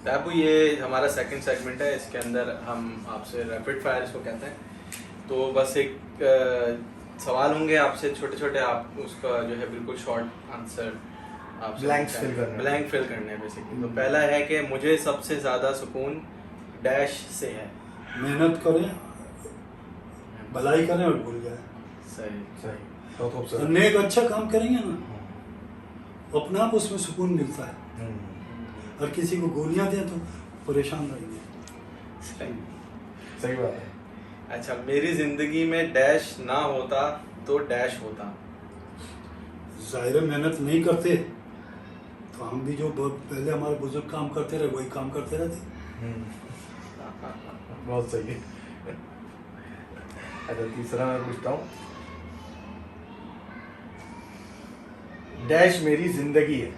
ताबू ये हमारा second segment है, इसके अंदर हम आपसे रैपिड फायर इसको कहते हैं। तो बस एक सवाल होंगे आपसे छोटे छोटे, आप उसका जो है बिल्कुल शॉर्ट आंसर आप ब्लैंक फिल करने हैं बेसिकली। तो पहला है कि मुझे सबसे ज़्यादा सुकून डैश से है। मेहनत करें, भलाई करें और भूल जाए। सही सही, बहुत खूबसूरत। हमने एक अच्छा काम करेंगे ना, अपने आप उसमें सुकून मिलता है। और किसी को गोलियां दें तो परेशान रहेंगे। सही बात है। अच्छा, मेरी जिंदगी में डैश ना होता तो डैश होता। जाहिर है मेहनत नहीं करते तो हम भी जो पहले हमारे बुजुर्ग काम करते रहे वही काम करते रहते। बहुत सही है। अच्छा, तीसरा मैं पूछता हूँ। डैश मेरी जिंदगी है।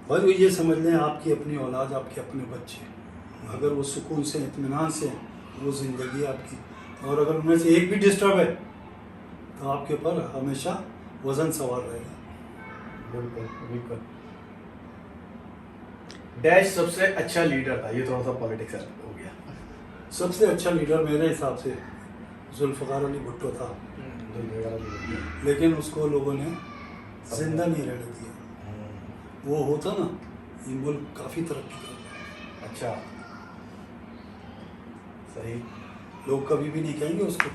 बस वो ये समझ लें, आपकी अपनी औलाद, आपके अपने बच्चे, अगर वो सुकून से इत्मीनान से वो ज़िंदगी आपकी, और अगर उनमें से एक भी डिस्टर्ब है तो आपके ऊपर हमेशा वजन सवार रहेगा। बिल्कुल बिल्कुल। डैश सबसे अच्छा लीडर था। ये थोड़ा सा पॉलिटिक्स हो गया। सबसे अच्छा लीडर मेरे हिसाब से जुल्फ़िकार अली भुट्टो था, लेकिन उसको लोगों ने जिंदा नहीं रहने दिया। वो होता ना, ये मुल्क काफ़ी तरक्की करता। अच्छा, सही। लोग कभी भी नहीं कहेंगे उसको।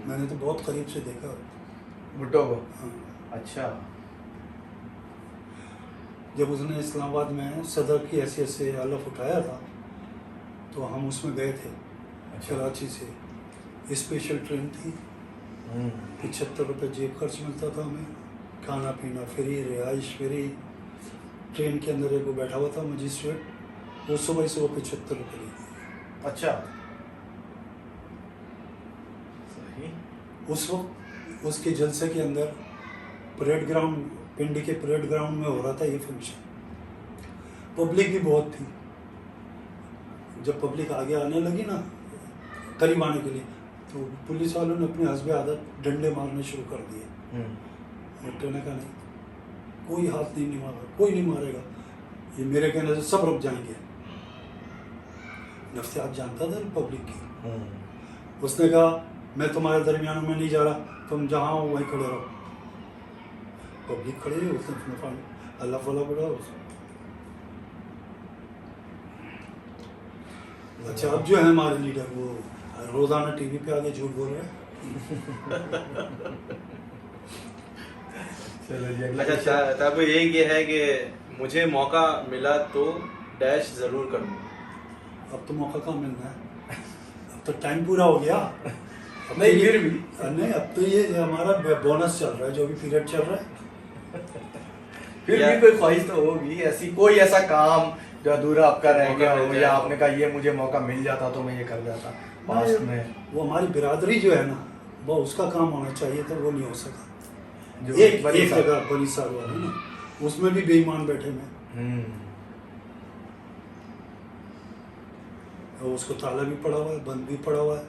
मैंने तो बहुत करीब से देखा भुट्टो को। हाँ। अच्छा। जब उसने इस्लामाबाद में सदर की हैसियत से हलफ उठाया था तो हम उसमें गए थे। अच्छा। कराची से स्पेशल ट्रेन थी, 75 रुपये जेब खर्च मिलता था हमें, खाना पीना फ्री, रिहाइश फ्री। ट्रेन के अंदर एक वो बैठा हुआ था मजिस्ट्रेट, वो सुबह 75 रुपये लेती। अच्छा, सही। उस वक्त उसके जलसे के अंदर परेड ग्राउंड, पिंडी के परेड ग्राउंड में हो रहा था ये फंक्शन। पब्लिक भी बहुत थी। जब पब्लिक आगे आने लगी ना, करीब आने के लिए, तो पुलिस वालों ने अपने हस्बे आदत डंडे मारने शुरू कर दिए। भुट्टो ने कहा नहीं, कोई हाथ नहीं मारा, कोई नहीं मारेगा, ये मेरे कहने से सब रुक जाएंगे। नफ्सियात जानता था पब्लिक की। उसने कहा मैं तुम्हारे दरमियान में नहीं जा रहा, तुम जहाँ हो वहीं खड़े रहो। पब्लिक खड़े रही, उसने अल्लाह फला पड़ा। अच्छा, अब जो है हमारे लीडर वो रोजाना टीवी पे आके झूठ बोल रहे हैं। अच्छा, तब यही ये है कि मुझे मौका मिला तो डैश जरूर करूँगा। अब तो मौका कहाँ मिलना है, अब तो टाइम पूरा हो गया। अब नहीं, तो फिर भी नहीं, अब तो ये हमारा बोनस चल रहा है, जो भी पीरियड चल रहा है। फिर भी कोई ख्वाहिश तो होगी ऐसी, कोई ऐसा काम जो अधूरा आपका रह गया हो, या आपने कहा ये मुझे मौका मिल जाता तो मैं ये कर जाता पास्ट में। वो हमारी बिरादरी जो है ना, वो उसका काम होना चाहिए था, वो नहीं हो सका। जो एक जगह बड़ी साल वाली ना, उसमें भी बेईमान बैठे में, और उसको ताला भी पड़ा हुआ है, बंद भी पड़ा हुआ है,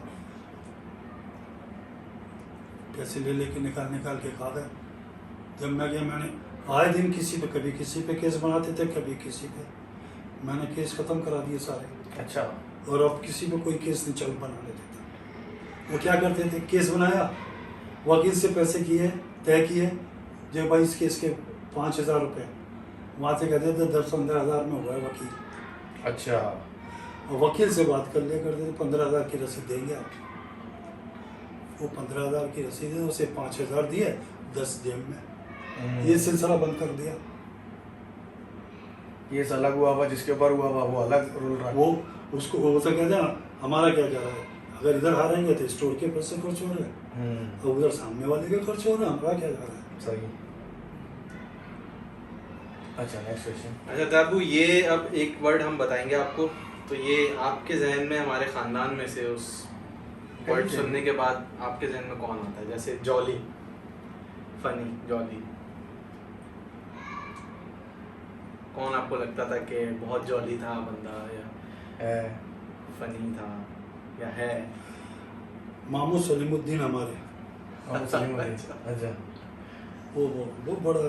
पैसे ले लेके निकाल के खा गए। जब मैं गया, मैंने आए दिन किसी पे, कभी किसी पे केस बनाते थे, कभी किसी पे। मैंने केस खत्म करा दिए सारे। अच्छा। और अब किसी पे कोई केस नहीं चल बनाने देते। वो क्या करते थे, केस बनाया, वकील से पैसे किए, तय किए, जो भाई इस केस के 5,000 रुपये, वहाँ से कहते थे 10-15 हज़ार में हुआ है वकील। अच्छा। और वकील से बात कर लिया करते थे, 15,000 की रसीद देंगे आप। वो 15,000 की रसीद है, उसे 5,000 दिए, 10 जेब में। ये सिलसिला बंद कर दिया। ये अलग हुआ हुआ, जिसके ऊपर हुआ हुआ वो अलग रूल रहा। वो उसको वो तो कहते हैं ना, हमारा क्या जा रहा है, अगर इधर हारेंगे तो स्टोर के पैसे खर्च हो रहे हैं, और उधर सामने वाले के खर्च हो रहे हैं, हमारा क्या जा रहा है। सही। अच्छा, नेक्स्ट क्वेश्चन। अच्छा ताबू, ये अब एक वर्ड हम बताएंगे आपको, तो ये आपके जहन में, हमारे खानदान में से उस वर्ड सुनने के बाद आपके जहन में कौन आता है? जैसे जॉली, फनी, जॉली, कौन आपको लगता था कि बहुत जॉली था बंदा, या फनी था, या है? मामू सलीमुद्दीन हमारे, अच्छा। वो बड़ा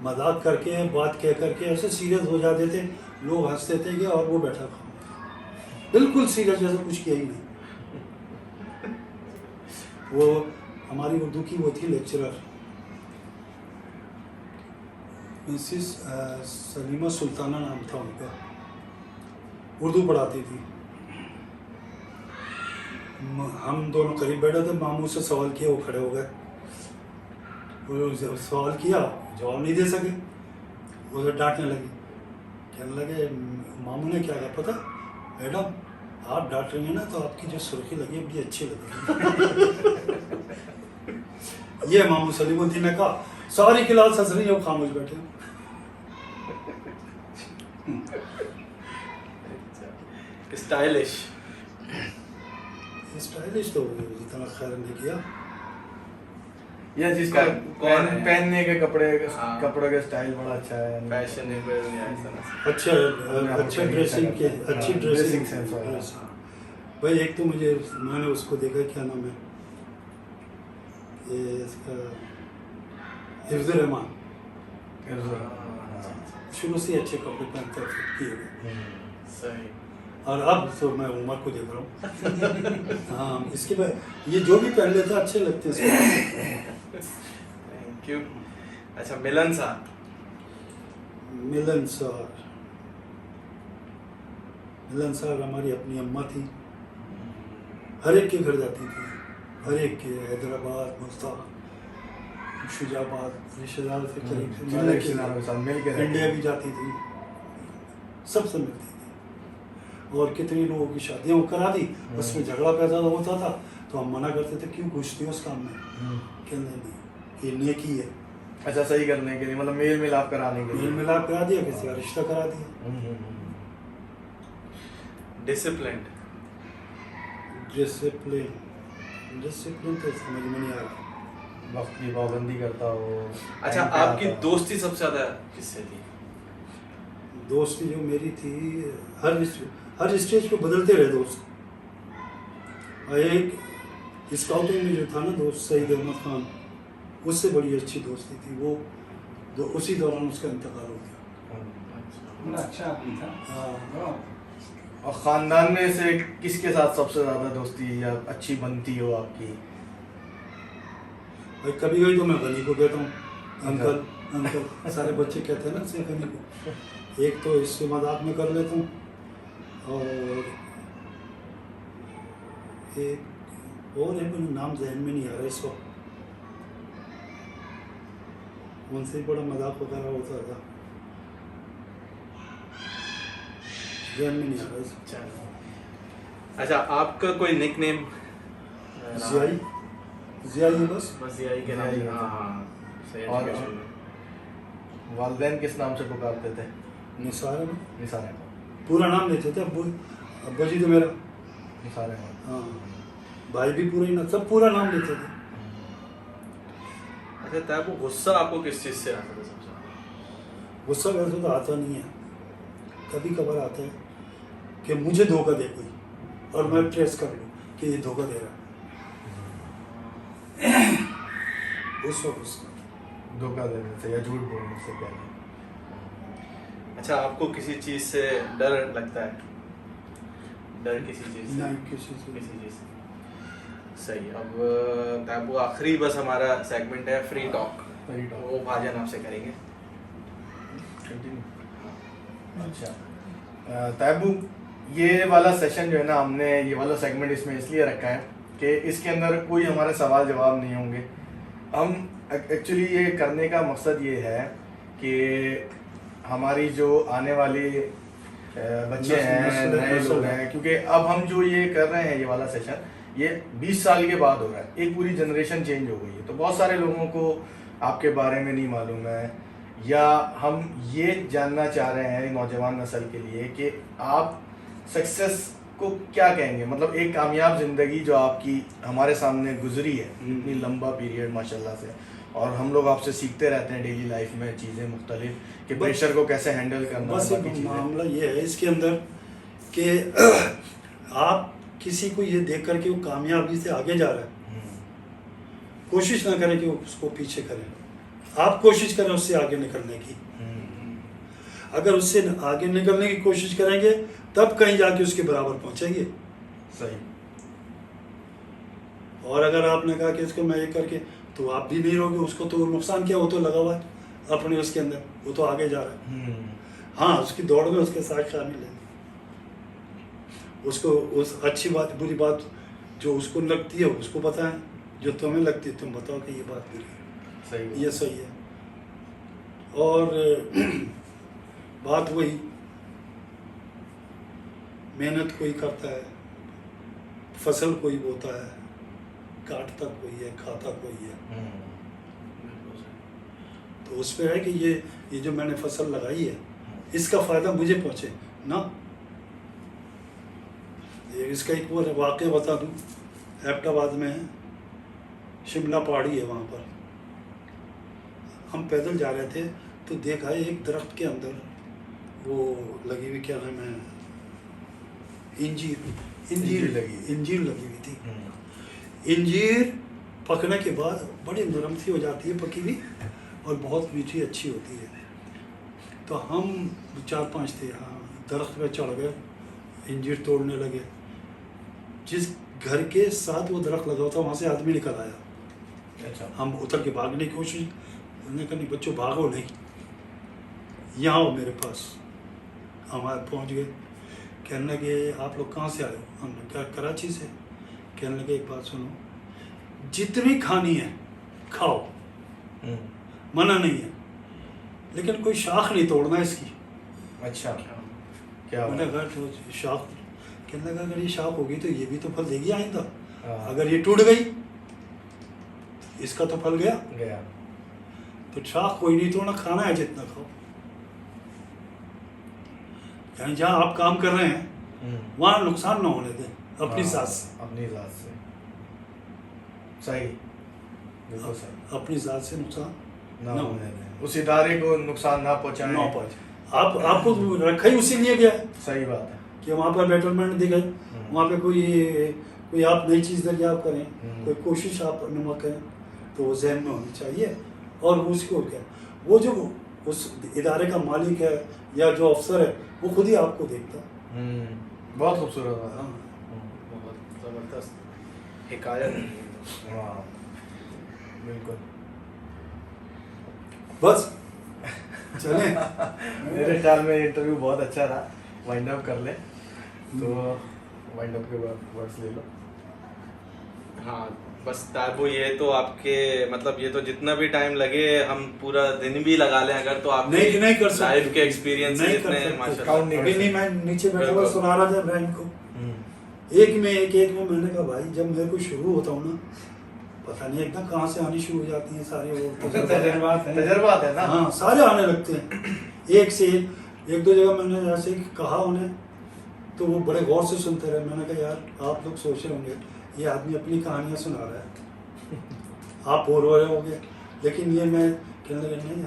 मजाक करके बात कह करके ऐसे सीरियस हो जाते थे, लोग हंसते थे कि और वो बैठा खामोश, बिल्कुल सीरियस, जैसे कुछ किया ही नहीं। वो हमारी उर्दू की वो थी लेक्चरर, मिसिस सलीमा सुल्ताना नाम था उनका, उर्दू पढ़ाती थी। हम दोनों करीब बैठे थे, मामू से सवाल किया, वो खड़े हो गए, वो सवाल किया, जवाब नहीं दे सके, उसे डांटने लगी। कहने लगे, मामू ने क्या कहा पता, मैडम आप डांट रही हैं ना तो आपकी जो सुर्खी लगी है बड़ी अच्छी लगी। ये मामू सलीमुद्दीन ने कहा, सारी क्लास हंस रही है, वो खामोश बैठे। स्टाइलिश स्टाइलिश तो जितना ख्याल नहीं किया, या जिसका कौन है? पहनने के कपड़े हाँ। कपड़ों का स्टाइल बड़ा अच्छा है, फैशनेबल या ऐसा ना। अच्छे ड्रेसिंग के, अच्छी ड्रेसिंग सेंस वगैरह। भाई एक तो मुझे, मैंने उसको देखा, क्या नाम है ये इसका, हिफ्ज़ुर रहमान, शुरू से अच्छे कपड़े पहनता है, फिट किए हुए। सही। और अब तो मैं उमर को देख रहा हूँ। हाँ, इसके बाद ये जो भी पहन लेता अच्छे लगते हैं इसको। Thank you. अच्छा, मिलन साहब। मिलन साहब हमारी अपनी अम्मा थी, हर एक के घर जाती थी, हर एक के, हैदराबाद, मुल्तान, शुजाबाद, रिश्तेदार से करीब से मिलने के, मिल के इंडिया भी जाती थी, सबसे मिलती थी। और कितनी लोगों की शादियाँ वो करा दी, उसमें झगड़ा पैदा होता था तो हम मना करते थे, क्यों घुसती हो उस काम में, कहने नहीं, ये नेकी है। अच्छा, सही करने के लिए, मतलब मेल मिलाप कराने के लिए, मेल मिलाप करा दिया, किसी का रिश्ता करा दिया। डिसिप्लिन। डिसिप्लिन तो समझ में नहीं आ रहा। वक्त की पाबंदी करता हो। अच्छा, आपकी दोस्ती सबसे ज्यादा किससे थी? दोस्ती जो मेरी थी, हर स्टेज पे बदलते रहे दोस्त। और एक स्काउटिंग में जो था ना दोस्त, सईद अहमद खान, उससे बड़ी अच्छी दोस्ती थी। वो उसी दौरान उसका इंतकाल हो गया। अच्छा आदमी था। हाँ। और खानदान में से किसके साथ सबसे ज्यादा दोस्ती या अच्छी बनती हो आपकी? भाई कभी कभी तो मैं गनी को कहता हूँ, अंकल, सारे बच्चे कहते हैं ना से गनी को। एक तो इससे मजाक में कर लेता हूँ, और एक और है, मुझे नाम जहन में नहीं आ रहा इस वक्त, उनसे बड़ा मजाक वगैरह होता था, जहन में नहीं आ रहा इस वक्त। अच्छा, आपका कोई निकनेम? जियाई है बस। जियाई के नाम। जियाई। हाँ, सही और education। वालिदैन किस नाम से पुकारते थे? निसार है, निसार है। पूरा नाम लेते थे। अब्बा जी तो मेरा, निसार है। हाँ, भाई भी पूरा ही ना, सब पूरा नाम लेते थे। अच्छा, तब वो गुस्सा आपको किस चीज से आता था सबसे ज्यादा? गुस्सा वैसे तो आता नहीं है, कभी कभार आता है कि मुझे धोखा दे कोई, और मैं ट्रेस कर लूँ कि ये धोखा दे रहा है, उस वक्त गुस्सा। धोखा देने से या झूठ बोलने से क्या? अच्छा, आपको किसी चीज से डर लगता है? डर किसी चीज से? नहीं, किसी से किसी चीज से। सही। अब तब वो आखिरी बस हमारा सेगमेंट है फ्री टॉक। Free talk। वो भाजन आपसे करेंगे। अच्छा, तैबू, ये वाला सेशन जो है ना, हमने ये वाला सेगमेंट इसमें इसलिए रखा है कि इसके अंदर कोई हमारे सवाल जवाब नहीं होंगे। हम एक्चुअली ये करने का मकसद ये है कि हमारी जो आने वाली बच्चे हैं, नए लोग हैं, क्योंकि अब हम जो ये कर रहे हैं, ये वाला सेशन, ये 20 साल के बाद हो रहा है, एक पूरी जनरेशन चेंज हो गई है, तो बहुत सारे लोगों को आपके बारे में नहीं मालूम है, या हम ये जानना चाह रहे हैं नौजवान नस्ल के लिए कि आप सक्सेस को क्या कहेंगे, मतलब एक कामयाब ज़िंदगी जो आपकी हमारे सामने गुजरी है, इतनी लंबा पीरियड माशाल्लाह से, और हम लोग आपसे सीखते रहते हैं डेली लाइफ में चीज़ें मुख्तलिफ, कि प्रेशर को कैसे हैंडल करना है। बस एक मामला ये है इसके अंदर कि आप किसी को ये देख कर के वो कामयाबी से आगे जा रहा है, कोशिश ना करें कि उसको पीछे करें। आप कोशिश करें उससे आगे निकलने की। अगर उससे आगे निकलने की कोशिश करेंगे तब कहीं जाके उसके बराबर पहुंचेंगे। सही। और अगर आपने कहा कि इसको मैं ये करके, तो आप भी नहीं रहोगे, उसको तो नुकसान क्या, वो तो लगा हुआ है अपने उसके अंदर, वो तो आगे जा रहा है। हाँ, उसकी दौड़ में उसके साथ शामिल है, उसको उस अच्छी बात बुरी बात जो उसको लगती है उसको बताएं, जो तुम्हें लगती है तुम बताओ कि ये बात बुरी है, सही, ये सही है। और बात वही, मेहनत कोई करता है, फसल कोई बोता है, काटता कोई है, खाता कोई है। तो उस पे है कि ये जो मैंने फसल लगाई है इसका फायदा मुझे पहुंचे ना। ये इसका एक और वाक़या बता दूं, एबटाबाद में है, शिमला पहाड़ी है, वहाँ पर हम पैदल जा रहे थे तो देखा है एक दरख्त के अंदर वो लगी हुई, क्या नाम है, इंजीर लगी हुई थी। इंजीर पकने के बाद बड़ी नरम सी हो जाती है पकी हुई, और बहुत मीठी अच्छी होती है। तो हम 4-5 थे, हाँ, दरख्त पे चढ़ गए, इंजीर तोड़ने लगे। जिस घर के साथ वो दरख्त लगा था वहाँ से आदमी निकल आया। अच्छा। हम उतर के भागने की कोशिश, उन्होंने कहा नहीं बच्चों भागो नहीं, यहाँ आओ मेरे पास। हम पहुँच गए, कहने लगे आप लोग कहाँ से आए हो? हमने कहा कराची से। कहने लगे एक बात सुनो, जितनी खानी है खाओ, मना नहीं है, लेकिन कोई शाख नहीं तोड़ना इसकी। अच्छा, क्या मैंने कहा तो शाख, कहने लगा अगर ये शाख होगी तो ये भी तो फल देगी आइंदा, हाँ। अगर ये टूट गई इसका तो फल गया। तो शाख कोई नहीं तोड़ना, खाना है जितना खाओ। यानी जहाँ आप काम कर रहे हैं वहाँ नुकसान ना होने दें अपनी जात से। अपनी जात से, सही, बिल्कुल सही। अपनी जात से नुकसान ना होने दें, उस इदारे को नुकसान ना पहुंचाएं। ना पहुंचे। आपको रखा ही उसी लिए गया है सही बात है कि वहाँ पर बेटरमेंट दिखे, वहाँ पे कोई आप नई चीज़ दरियाफ्त करें, कोई कोशिश आप नुमा करें, तो वो जहन में होनी चाहिए। और उसको क्या, वो जो उस इदारे का मालिक है या जो अफसर है वो खुद ही आपको देखता है। बहुत खूबसूरत है। हाँ, बहुत ज़बरदस्त हिकायत है। हाँ, बिल्कुल। बस चले। मेरे ख्याल में इंटरव्यू बहुत अच्छा रहा, वाइंड अप कर ले तो वाइंड अप के बाद वर्ड्स ले लो। हाँ बस तारबो, ये तो आपके मतलब ये तो जितना भी टाइम लगे हम पूरा दिन भी लगा लें अगर, तो आप नहीं कर सकते, लाइफ के एक्सपीरियंस नहीं जितने कर सकते। माशाल्लाह। अभी नहीं, मैं नीचे बैठा हुआ सुना रहा था इब्राहिम को, एक में मैंने कहा भाई जब मेरे को शुरू होता हूँ ना, पता नहीं एकदम कहाँ से आनी शुरू हो जाती हैं सारे वो तजर्बात है ना। हाँ, सारे आने लगते हैं एक से एक दो जगह मैंने ऐसे कहा उन्हें, तो वो बड़े गौर से सुनते रहे। मैंने कहा यार आप लोग सोच रहे होंगे ये आदमी अपनी कहानियाँ सुना रहा है, आप बोर हो रहे होंगे, लेकिन ये मैं कहने लगा नहीं,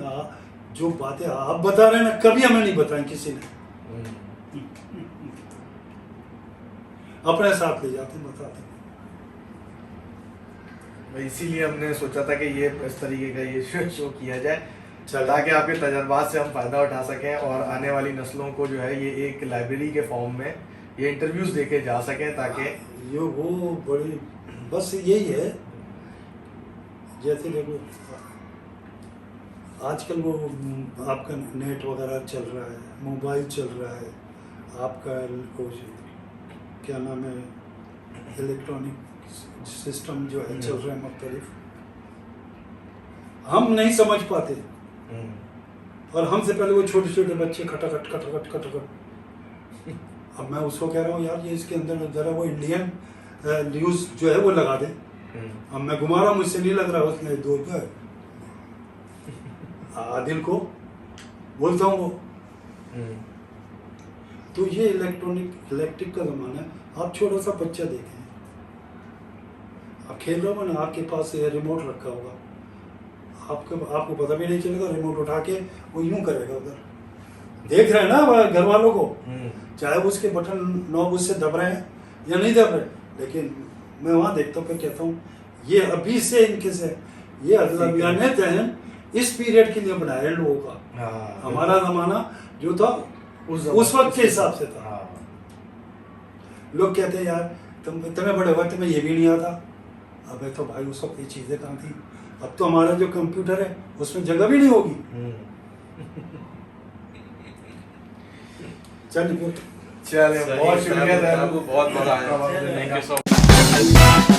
जो बातें आप बता रहे हैं ना कभी हमें नहीं बताएं किसी ने, अपने साथ ले जाते बताते। इसीलिए हमने सोचा था कि ये इस तरीके का ये शो किया जाए ताकि आपके तजर्बात से हम फ़ायदा उठा सकें और आने वाली नस्लों को जो है ये एक लाइब्रेरी के फॉर्म में ये इंटरव्यूज़ देके जा सकें, ताकि ये वो बड़ी बस यही है। जैसे देखो आजकल वो आपका नेट वगैरह चल रहा है, मोबाइल चल रहा है, आपका क्या नाम है, इलेक्ट्रॉनिक सिस्टम जो है चल रहा है मुख्तलिफ, हम नहीं समझ पाते। और हमसे पहले वो छोटे छोटे बच्चे खटाखट। अब मैं उसको कह रहा हूँ यार ये इसके अंदर ज़रा वो इंडियन न्यूज़ जो है वो लगा दे। अब मैं घुमा रहा हूँ, मुझसे नहीं लग रहा, उसने दूर का आदिल को बोलता हूँ वो। तो ये इलेक्ट्रिक का ज़माना है। आप छोटा सा बच्चा देखें, आप खेल रहे हो ना, आपके पास रिमोट रखा होगा, आपको पता भी नहीं चलेगा, रिमोट उठा के वो यूं करेगा उधर, देख रहे हैं ना घर वालों को, चाहे वो उसके बटन नॉब उससे दब रहे हैं या नहीं दब रहे, लेकिन मैं वहाँ देखता हूँ, फिर कहता हूँ ये अभी से इनके से ये अदला बयान तहन इस पीरियड के लिए बनाया है लोगों का। हाँ, हमारा जमाना जो था उस वक्त के हिसाब से था। हाँ। लोग कहते हैं यार तुम्हें बड़े वक्त में ये भी नहीं आता। अबे तो भाई उस वक्त ये चीज़ें कहाँ थी। अब तो हमारा जो कंप्यूटर है उसमें जगह भी नहीं होगी। चलिए बहुत शुक्रिया, बहुत मजा आया, thank thank you so much.